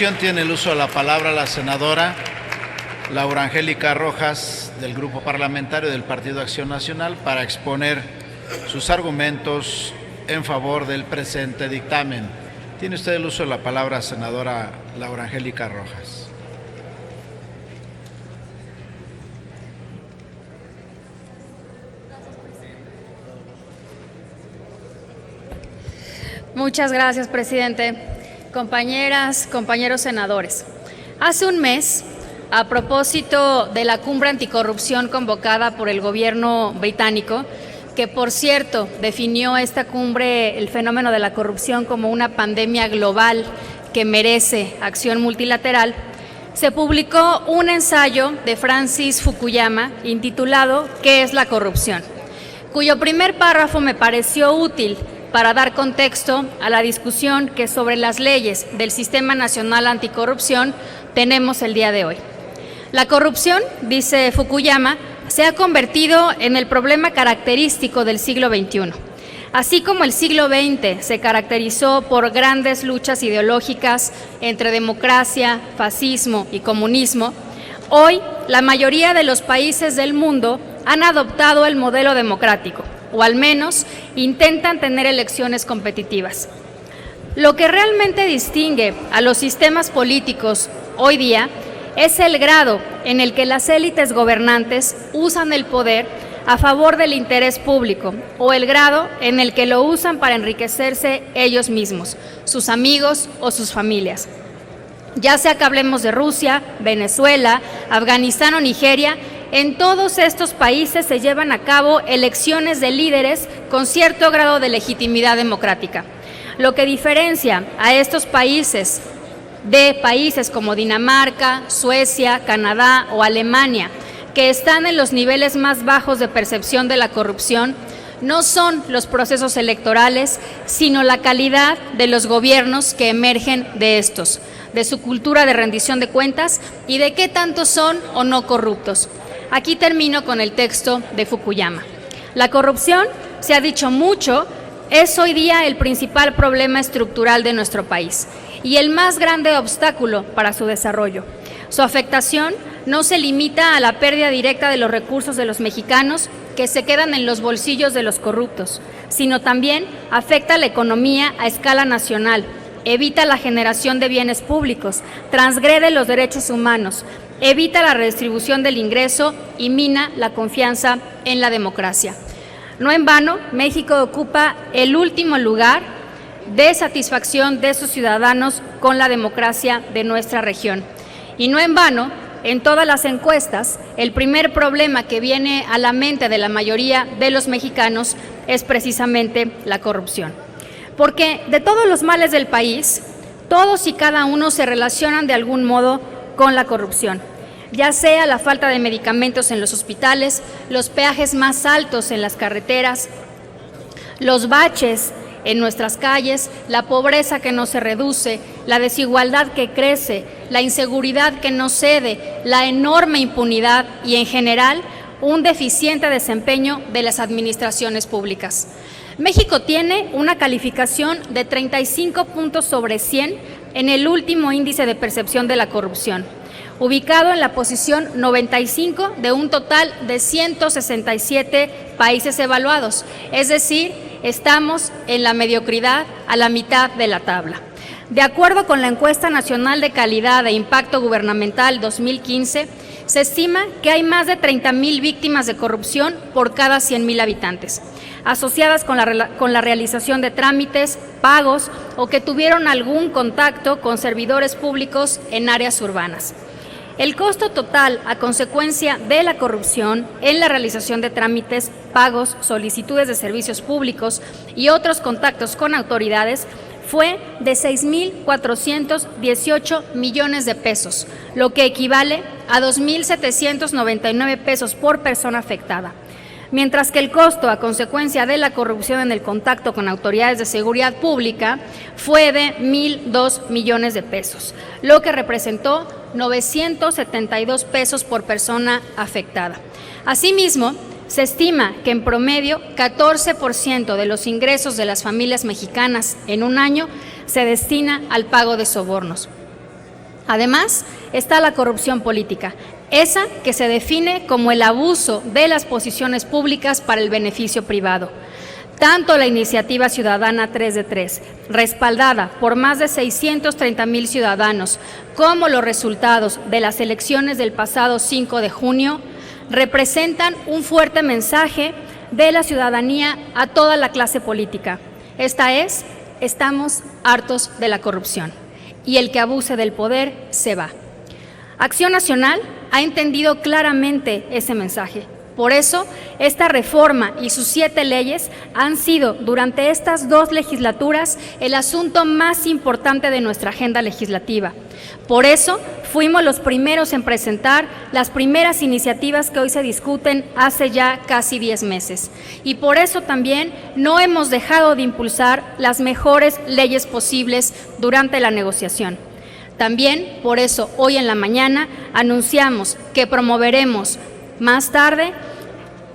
continuación tiene el uso de la palabra la senadora Laura Angélica Rojas, del Grupo Parlamentario del Partido Acción Nacional, para exponer sus argumentos en favor del presente dictamen. Tiene usted el uso de la palabra, senadora Laura Angélica Rojas. Muchas gracias, presidente. Compañeras, compañeros senadores, hace un mes, a propósito de la cumbre anticorrupción convocada por el gobierno británico, que por cierto definió esta cumbre el fenómeno de la corrupción como una pandemia global que merece acción multilateral, se publicó un ensayo de Francis Fukuyama intitulado ¿Qué es la corrupción?, cuyo primer párrafo me pareció útil para dar contexto a la discusión que sobre las leyes del Sistema Nacional Anticorrupción tenemos el día de hoy. La corrupción, dice Fukuyama, se ha convertido en el problema característico del siglo XXI. Así como el siglo XX se caracterizó por grandes luchas ideológicas entre democracia, fascismo y comunismo, hoy la mayoría de los países del mundo han adoptado el modelo democrático, o al menos intentan tener elecciones competitivas. Lo que realmente distingue a los sistemas políticos hoy día es el grado en el que las élites gobernantes usan el poder a favor del interés público o el grado en el que lo usan para enriquecerse ellos mismos, sus amigos o sus familias. Ya sea que hablemos de Rusia, Venezuela, Afganistán o Nigeria, en todos estos países se llevan a cabo elecciones de líderes con cierto grado de legitimidad democrática. Lo que diferencia a estos países de países como Dinamarca, Suecia, Canadá o Alemania, que están en los niveles más bajos de percepción de la corrupción, no son los procesos electorales, sino la calidad de los gobiernos que emergen de estos, de su cultura de rendición de cuentas y de qué tanto son o no corruptos. Aquí termino con el texto de Fukuyama. La corrupción, se ha dicho mucho, es hoy día el principal problema estructural de nuestro país y el más grande obstáculo para su desarrollo. Su afectación no se limita a la pérdida directa de los recursos de los mexicanos que se quedan en los bolsillos de los corruptos, sino también afecta a la economía a escala nacional, evita la generación de bienes públicos, transgrede los derechos humanos, evita la redistribución del ingreso y mina la confianza en la democracia. No en vano, México ocupa el último lugar de satisfacción de sus ciudadanos con la democracia de nuestra región. Y no en vano, en todas las encuestas, el primer problema que viene a la mente de la mayoría de los mexicanos es precisamente la corrupción. Porque de todos los males del país, todos y cada uno se relacionan de algún modo con la corrupción, ya sea la falta de medicamentos en los hospitales, los peajes más altos en las carreteras, los baches en nuestras calles, la pobreza que no se reduce, la desigualdad que crece, la inseguridad que no cede, la enorme impunidad y, en general, un deficiente desempeño de las administraciones públicas. México tiene una calificación de 35 puntos sobre 100 en el último índice de percepción de la corrupción, ubicado en la posición 95 de un total de 167 países evaluados, es decir, estamos en la mediocridad a la mitad de la tabla. De acuerdo con la Encuesta Nacional de Calidad e Impacto Gubernamental 2015, se estima que hay más de 30,000 víctimas de corrupción por cada 100,000 habitantes, asociadas con la realización de trámites, pagos o que tuvieron algún contacto con servidores públicos en áreas urbanas. El costo total a consecuencia de la corrupción en la realización de trámites, pagos, solicitudes de servicios públicos y otros contactos con autoridades fue de 6,418 millones de pesos, lo que equivale a 2,799 pesos por persona afectada. Mientras que el costo a consecuencia de la corrupción en el contacto con autoridades de seguridad pública fue de 1,002 millones de pesos, lo que representó 972 pesos por persona afectada. Asimismo, se estima que en promedio 14% de los ingresos de las familias mexicanas en un año se destina al pago de sobornos. Además, está la corrupción política, esa que se define como el abuso de las posiciones públicas para el beneficio privado. Tanto la iniciativa ciudadana 3 de 3, respaldada por más de 630,000 ciudadanos, como los resultados de las elecciones del pasado 5 de junio, representan un fuerte mensaje de la ciudadanía a toda la clase política. Esta es: estamos hartos de la corrupción y el que abuse del poder se va. Acción Nacional ha entendido claramente ese mensaje. Por eso, esta reforma y sus 7 leyes han sido, durante estas 2 legislaturas, el asunto más importante de nuestra agenda legislativa. Por eso, fuimos los primeros en presentar las primeras iniciativas que hoy se discuten hace ya casi 10 meses. Y por eso también no hemos dejado de impulsar las mejores leyes posibles durante la negociación. También, por eso, hoy en la mañana anunciamos que promoveremos más tarde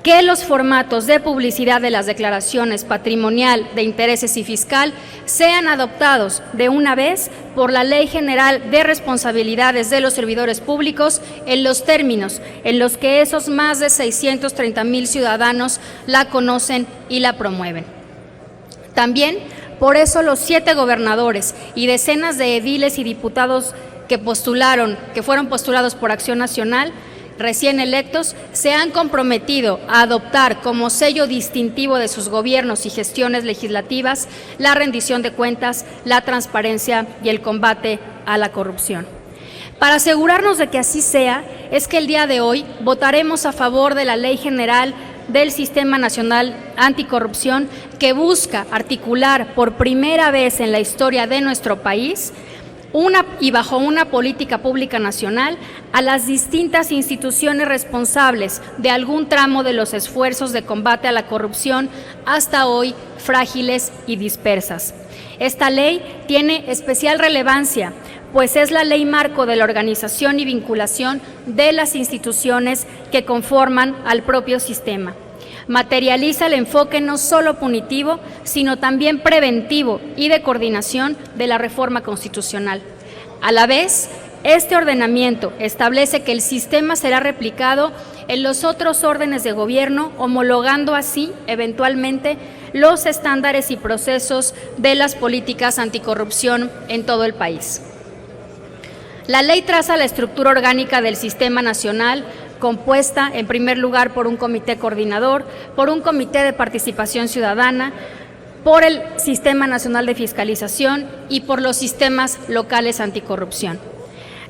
que los formatos de publicidad de las declaraciones patrimonial, de intereses y fiscal sean adoptados de una vez por la Ley General de Responsabilidades de los Servidores Públicos en los términos en los que esos más de 630,000 ciudadanos la conocen y la promueven. También, por eso, los 7 gobernadores y decenas de ediles y diputados que fueron postulados por Acción Nacional, recién electos, se han comprometido a adoptar como sello distintivo de sus gobiernos y gestiones legislativas la rendición de cuentas, la transparencia y el combate a la corrupción. Para asegurarnos de que así sea, es que el día de hoy votaremos a favor de la Ley General del Sistema Nacional Anticorrupción, que busca articular por primera vez en la historia de nuestro país bajo una política pública nacional a las distintas instituciones responsables de algún tramo de los esfuerzos de combate a la corrupción, hasta hoy frágiles y dispersas. Esta ley tiene especial relevancia, pues es la ley marco de la organización y vinculación de las instituciones que conforman al propio sistema. Materializa el enfoque no solo punitivo, sino también preventivo y de coordinación de la reforma constitucional. A la vez, este ordenamiento establece que el sistema será replicado en los otros órdenes de gobierno, homologando así, eventualmente, los estándares y procesos de las políticas anticorrupción en todo el país. La ley traza la estructura orgánica del Sistema Nacional, compuesta en primer lugar por un comité coordinador, por un comité de participación ciudadana, por el Sistema Nacional de Fiscalización y por los sistemas locales anticorrupción.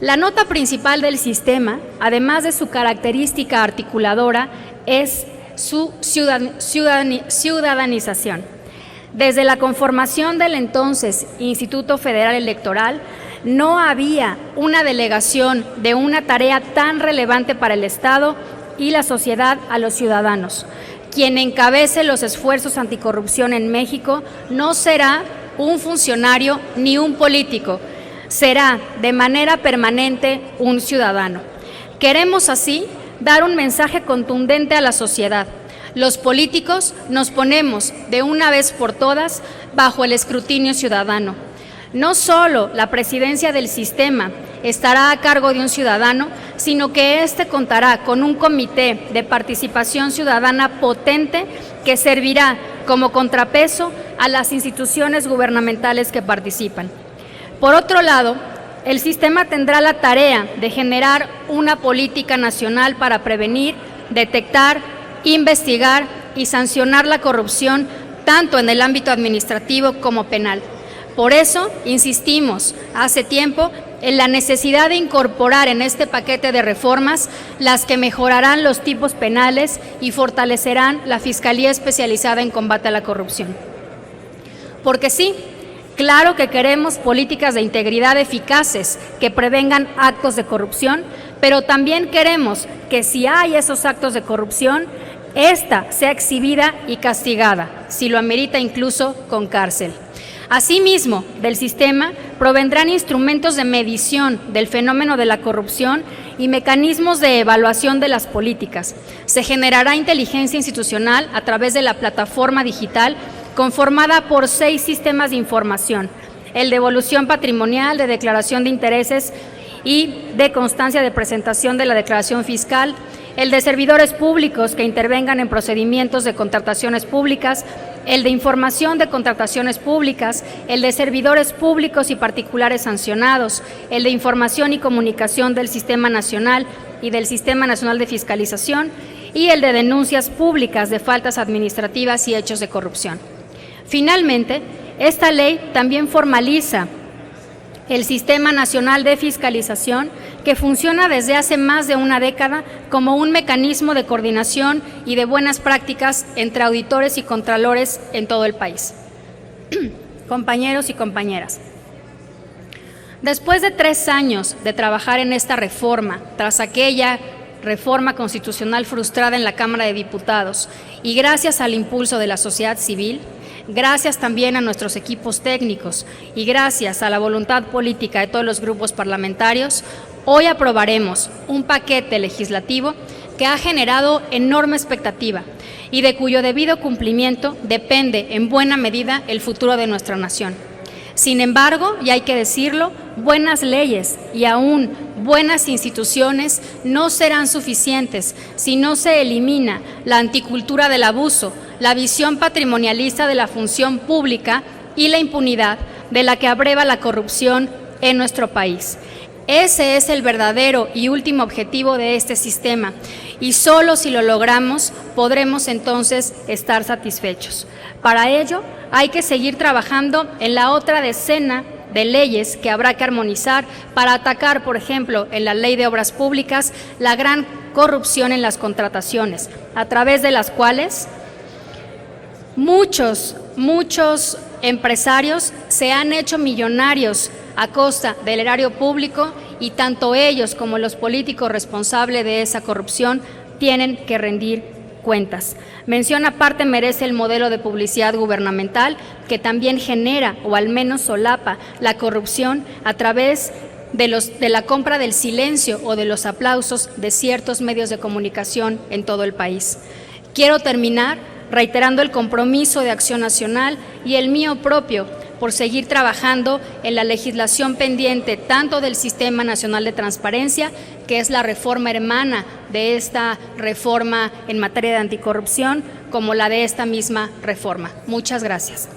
La nota principal del sistema, además de su característica articuladora, es su ciudadanización. Desde la conformación del entonces Instituto Federal Electoral, no había una delegación de una tarea tan relevante para el Estado y la sociedad a los ciudadanos. Quien encabece los esfuerzos anticorrupción en México no será un funcionario ni un político, será de manera permanente un ciudadano. Queremos así dar un mensaje contundente a la sociedad. Los políticos nos ponemos de una vez por todas bajo el escrutinio ciudadano. No solo la presidencia del sistema estará a cargo de un ciudadano, sino que éste contará con un comité de participación ciudadana potente que servirá como contrapeso a las instituciones gubernamentales que participan. Por otro lado, el sistema tendrá la tarea de generar una política nacional para prevenir, detectar, investigar y sancionar la corrupción tanto en el ámbito administrativo como penal. Por eso insistimos hace tiempo en la necesidad de incorporar en este paquete de reformas las que mejorarán los tipos penales y fortalecerán la Fiscalía Especializada en Combate a la Corrupción. Porque sí, claro que queremos políticas de integridad eficaces que prevengan actos de corrupción, pero también queremos que si hay esos actos de corrupción, esta sea exhibida y castigada, si lo amerita incluso con cárcel. Asimismo, del sistema provendrán instrumentos de medición del fenómeno de la corrupción y mecanismos de evaluación de las políticas. Se generará inteligencia institucional a través de la plataforma digital conformada por 6 sistemas de información. el de evolución patrimonial, de declaración de intereses y de constancia de presentación de la declaración fiscal, el de servidores públicos que intervengan en procedimientos de contrataciones públicas, el de información de contrataciones públicas, el de servidores públicos y particulares sancionados, el de información y comunicación del Sistema Nacional y del Sistema Nacional de Fiscalización y el de denuncias públicas de faltas administrativas y hechos de corrupción. Finalmente, esta ley también formaliza el Sistema Nacional de Fiscalización, que funciona desde hace más de una década como un mecanismo de coordinación y de buenas prácticas entre auditores y contralores en todo el país. Compañeros y compañeras, después de 3 años de trabajar en esta reforma, tras aquella reforma constitucional frustrada en la Cámara de Diputados y gracias al impulso de la sociedad civil, gracias también a nuestros equipos técnicos y gracias a la voluntad política de todos los grupos parlamentarios, hoy aprobaremos un paquete legislativo que ha generado enorme expectativa y de cuyo debido cumplimiento depende en buena medida el futuro de nuestra nación. Sin embargo, y hay que decirlo, buenas leyes y aún buenas instituciones no serán suficientes si no se elimina la anticultura del abuso, la visión patrimonialista de la función pública y la impunidad de la que abreva la corrupción en nuestro país. Ese es el verdadero y último objetivo de este sistema y solo si lo logramos podremos entonces estar satisfechos. Para ello hay que seguir trabajando en la otra decena de leyes que habrá que armonizar para atacar, por ejemplo, en la Ley de Obras Públicas, la gran corrupción en las contrataciones, a través de las cuales muchos empresarios se han hecho millonarios a costa del erario público y tanto ellos como los políticos responsables de esa corrupción tienen que rendir cuentas. Mención aparte merece el modelo de publicidad gubernamental que también genera o al menos solapa la corrupción a través de la compra del silencio o de los aplausos de ciertos medios de comunicación en todo el país. Quiero terminar reiterando el compromiso de Acción Nacional y el mío propio por seguir trabajando en la legislación pendiente tanto del Sistema Nacional de Transparencia, que es la reforma hermana de esta reforma en materia de anticorrupción, como la de esta misma reforma. Muchas gracias.